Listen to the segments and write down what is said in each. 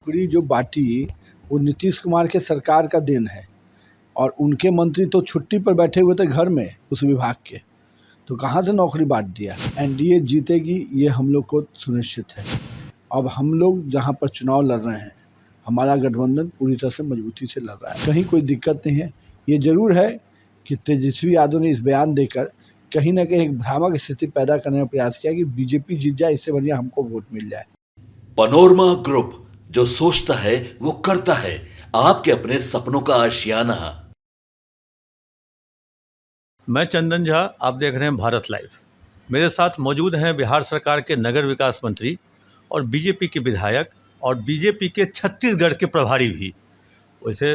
नौकरी जो बांटी वो नीतीश कुमार के सरकार का देन है और उनके मंत्री तो छुट्टी पर बैठे हुए थे घर में उस विभाग के, तो कहाँ से नौकरी बांट दिया। एनडीए जीतेगी ये हम लोग को सुनिश्चित है। अब हम लोग जहाँ पर चुनाव लड़ रहे हैं, हमारा गठबंधन पूरी तरह से मजबूती से लड़ रहा है, कहीं कोई दिक्कत नहीं है। ये जरूर है कि तेजस्वी यादव ने इस बयान देकर कहीं ना कहीं एक भ्रामक स्थिति पैदा करने का प्रयास किया कि बीजेपी जीत जाए, इससे बढ़िया हमको वोट मिल जाए। पनोरमा ग्रुप, जो सोचता है वो करता है। आपके अपने सपनों का आशियाना। मैं चंदन झा, आप देख रहे हैं भारत लाइव। मेरे साथ मौजूद हैं बिहार सरकार के नगर विकास मंत्री और बीजेपी के विधायक और बीजेपी के छत्तीसगढ़ के प्रभारी भी। वैसे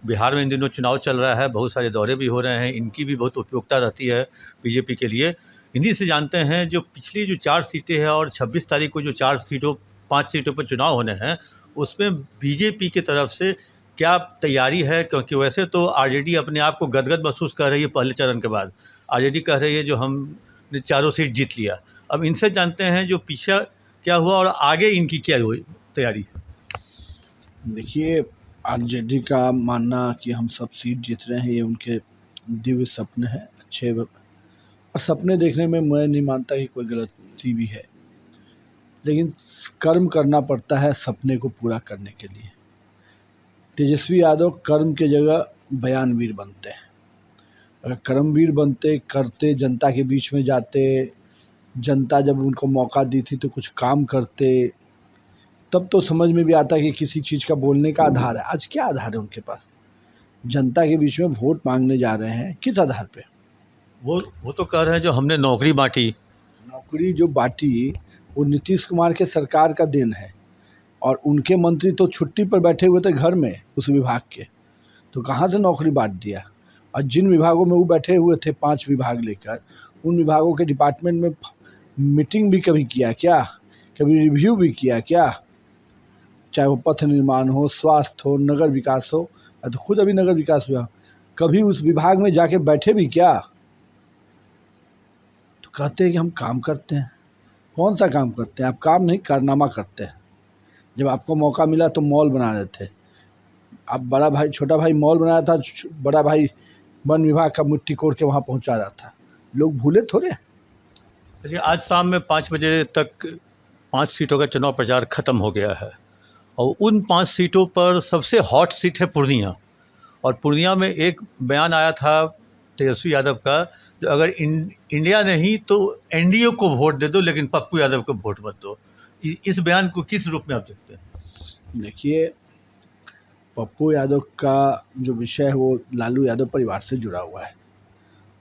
बिहार में इन दिनों चुनाव चल रहा है, बहुत सारे दौरे भी हो रहे हैं, इनकी भी बहुत उपयोगिता रहती है बीजेपी के लिए। इन्हीं से जानते हैं जो पिछली जो 4 सीटें हैं और 26 तारीख को जो 5 सीटों पर चुनाव होने हैं, उसमें बीजेपी की तरफ से क्या तैयारी है। क्योंकि वैसे तो आरजेडी अपने आप को गदगद महसूस कर रही है पहले चरण के बाद। आरजेडी कह रही है जो हमने चारों सीट जीत लिया। अब इनसे जानते हैं जो पीछे क्या हुआ और आगे इनकी क्या हुई तैयारी। देखिए, आरजेडी का मानना कि हम सब सीट जीत रहे हैं, ये उनके दिव्य सपने हैं, अच्छे और सपने देखने में मैं नहीं मानता कि कोई गलती भी है, लेकिन कर्म करना पड़ता है सपने को पूरा करने के लिए। तेजस्वी यादव कर्म के जगह बयानवीर बनते हैं। अगर कर्मवीर बनते, करते, जनता के बीच में जाते, जनता जब उनको मौका दी थी तो कुछ काम करते, तब तो समझ में भी आता कि किसी चीज़ का बोलने का आधार है। आज क्या आधार है उनके पास? जनता के बीच में वोट मांगने जा रहे हैं, किस आधार पे? वो तो कह रहे हैं जो हमने नौकरी बांटी। नौकरी जो बांटी वो नीतीश कुमार के सरकार का देन है और उनके मंत्री तो छुट्टी पर बैठे हुए थे घर में उस विभाग के, तो कहाँ से नौकरी बांट दिया। और जिन विभागों में वो बैठे हुए थे 5 विभाग लेकर, उन विभागों के डिपार्टमेंट में मीटिंग भी कभी किया क्या? कभी रिव्यू भी किया क्या? चाहे वो पथ निर्माण हो, स्वास्थ्य हो, नगर विकास हो, तो खुद अभी नगर विकास विभाग, कभी उस विभाग में जाके बैठे भी क्या? तो कहते हैं कि हम काम करते हैं। कौन सा काम करते हैं? आप काम नहीं, कारनामा करते हैं। जब आपको मौका मिला तो मॉल बना रहे थे आप, बड़ा भाई छोटा भाई मॉल बनाया था, बड़ा भाई वन विभाग का मिट्टी कोड़ के वहाँ पहुँचा रहा था। लोग भूले थोड़े। चलिए, आज शाम में 5 बजे तक 5 सीटों का चुनाव प्रचार खत्म हो गया है और उन 5 सीटों पर सबसे हॉट सीट है पूर्णिया। और पूर्णिया में एक बयान आया था तेजस्वी यादव का, जो अगर इंडिया नहीं तो एनडीए को वोट दे दो, लेकिन पप्पू यादव को वोट मत दो। इस बयान को किस रूप में आप देखते हैं? देखिए, पप्पू यादव का जो विषय है वो लालू यादव परिवार से जुड़ा हुआ है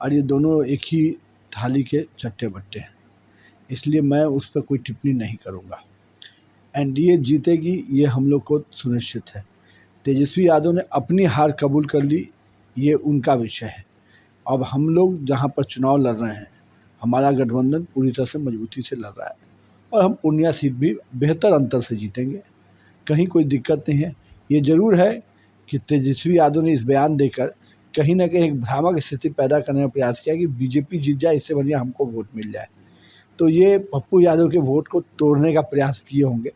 और ये दोनों एक ही थाली के चट्टे बट्टे हैं, इसलिए मैं उस पर कोई टिप्पणी नहीं करूँगा। एनडीए जीतेगी ये हम लोग को सुनिश्चित है। तेजस्वी यादव ने अपनी हार कबूल कर ली, ये उनका विषय है। अब हम लोग जहाँ पर चुनाव लड़ रहे हैं, हमारा गठबंधन पूरी तरह से मजबूती से लड़ रहा है और हम पूर्णिया सीट भी बेहतर अंतर से जीतेंगे, कहीं कोई दिक्कत नहीं है। ये जरूर है कि तेजस्वी यादव ने इस बयान देकर कहीं ना कहीं एक भ्रामक स्थिति पैदा करने का प्रयास किया कि बीजेपी जीत जाए, इससे बढ़िया हमको वोट मिल जाए। तो ये पप्पू यादव के वोट को तोड़ने का प्रयास किए होंगे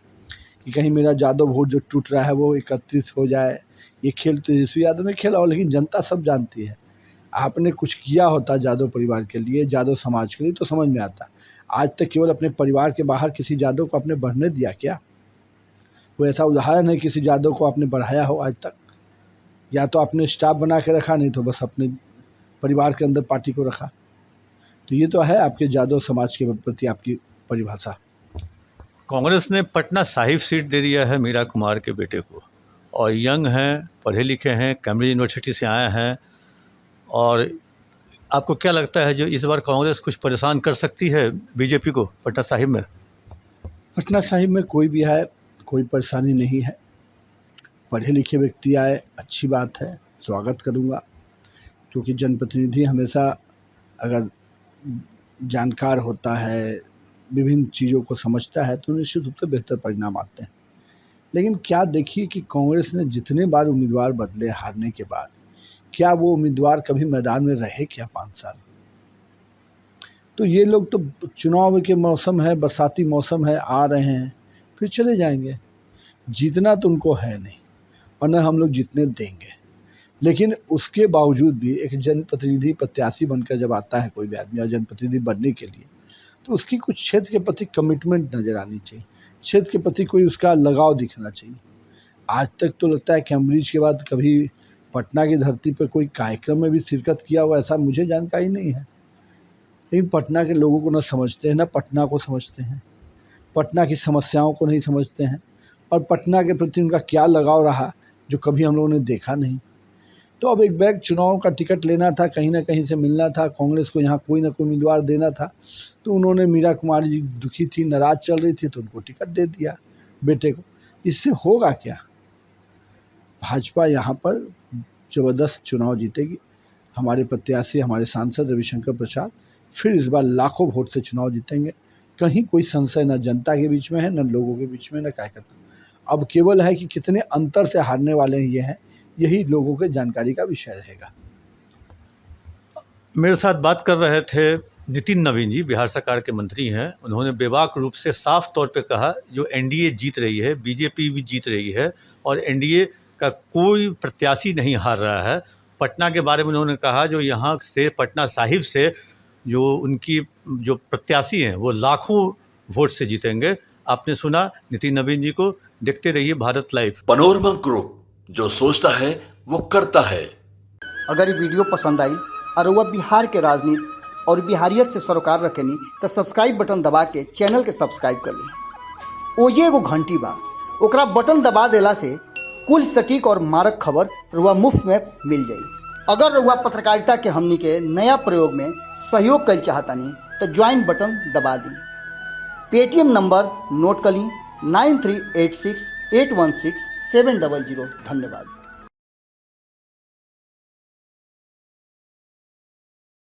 कि कहीं मेरा यादव वोट जो टूट रहा है वो एकत्रित हो जाए। ये खेल तेजस्वी यादव ने खेला हो, लेकिन जनता सब जानती है। आपने कुछ किया होता यादव परिवार के लिए, यादव समाज के लिए, तो समझ में आता। आज तक केवल अपने परिवार के बाहर किसी यादव को आपने बढ़ने दिया क्या? कोई ऐसा उदाहरण है किसी यादव को आपने बढ़ाया हो आज तक? या तो आपने स्टाफ बना के रखा, नहीं तो बस अपने परिवार के अंदर पार्टी को रखा। तो ये तो है आपके यादव समाज के प्रति आपकी परिभाषा। कांग्रेस ने पटना साहिब सीट दे दिया है मीरा कुमार के बेटे को, और यंग हैं, पढ़े लिखे हैं, कैम्ब्रिज यूनिवर्सिटी से आए हैं। और आपको क्या लगता है जो इस बार कांग्रेस कुछ परेशान कर सकती है बीजेपी को पटना साहिब में? पटना साहिब में कोई भी आए, कोई परेशानी नहीं है। पढ़े लिखे व्यक्ति आए, अच्छी बात है, स्वागत करूँगा, क्योंकि जनप्रतिनिधि हमेशा अगर जानकार होता है, विभिन्न चीज़ों को समझता है, तो निश्चित रूप से बेहतर परिणाम आते हैं। लेकिन क्या देखिए कि कांग्रेस ने जितने बार उम्मीदवार बदले हारने के बाद, क्या वो उम्मीदवार कभी मैदान में रहे क्या 5 साल? तो ये लोग तो चुनाव के मौसम है, बरसाती मौसम है, आ रहे हैं, फिर चले जाएंगे। जीतना तो उनको है नहीं और न हम लोग जीतने देंगे। लेकिन उसके बावजूद भी एक जनप्रतिनिधि प्रत्याशी बनकर जब आता है कोई भी आदमी और जनप्रतिनिधि बनने के लिए, तो उसकी कुछ क्षेत्र के प्रति कमिटमेंट नज़र आनी चाहिए, क्षेत्र के प्रति कोई उसका लगाव दिखना चाहिए। आज तक तो लगता है कैम्ब्रिज के बाद कभी पटना की धरती पर कोई कार्यक्रम में भी शिरकत किया हुआ ऐसा मुझे जानकारी नहीं है। लेकिन पटना के लोगों को न समझते हैं, न पटना को समझते हैं, पटना की समस्याओं को नहीं समझते हैं और पटना के प्रति उनका क्या लगाव रहा जो कभी हम लोगों ने देखा नहीं। तो अब एक बैग चुनाव का टिकट लेना था, कहीं ना कहीं से मिलना था, कांग्रेस को यहाँ कोई ना कोई उम्मीदवार देना था, तो उन्होंने मीरा कुमारी जी दुखी थी, नाराज चल रही थी, तो उनको टिकट दे दिया बेटे को। इससे होगा क्या? भाजपा यहाँ पर ज़बरदस्त चुनाव जीतेगी। हमारे प्रत्याशी, हमारे सांसद रविशंकर प्रसाद फिर इस बार लाखों वोट से चुनाव जीतेंगे। कहीं कोई संशय न जनता के बीच में है, न लोगों के बीच में, न कार्यकर्ता। अब केवल है कि कितने अंतर से हारने वाले हैं, ये हैं, यही लोगों के जानकारी का विषय रहेगा। मेरे साथ बात कर रहे थे नितिन नवीन जी, बिहार सरकार के मंत्री हैं। उन्होंने बेबाक रूप से साफ तौर पे कहा जो एनडीए जीत रही है, बीजेपी भी जीत रही है और एनडीए का कोई प्रत्याशी नहीं हार रहा है। पटना के बारे में उन्होंने कहा जो यहाँ से पटना साहिब से जो उनकी जो प्रत्याशी हैं वो लाखों वोट से जीतेंगे। आपने सुना नितिन नवीन जी को। देखते रहिए भारत लाइव। पनोरमा ग्रुप, जो सोचता है वो करता है। अगर ये वीडियो पसंद आई और वह बिहार के राजनीति और बिहारियत से सरोकार रखेनी तो सब्सक्राइब बटन दबा के चैनल के सब्सक्राइब कर ली। ओजे एगो घंटी बा, ओकरा बटन दबा देला से कुल सटीक और मारक खबर रुआ मुफ्त में मिल जाई। अगर रुआ पत्रकारिता के हमनी के नया प्रयोग में सहयोग कर चाहतानी तो ज्वाइन बटन दबा दी। पेटीएम नंबर नोट कर ली 9386816700। धन्यवाद।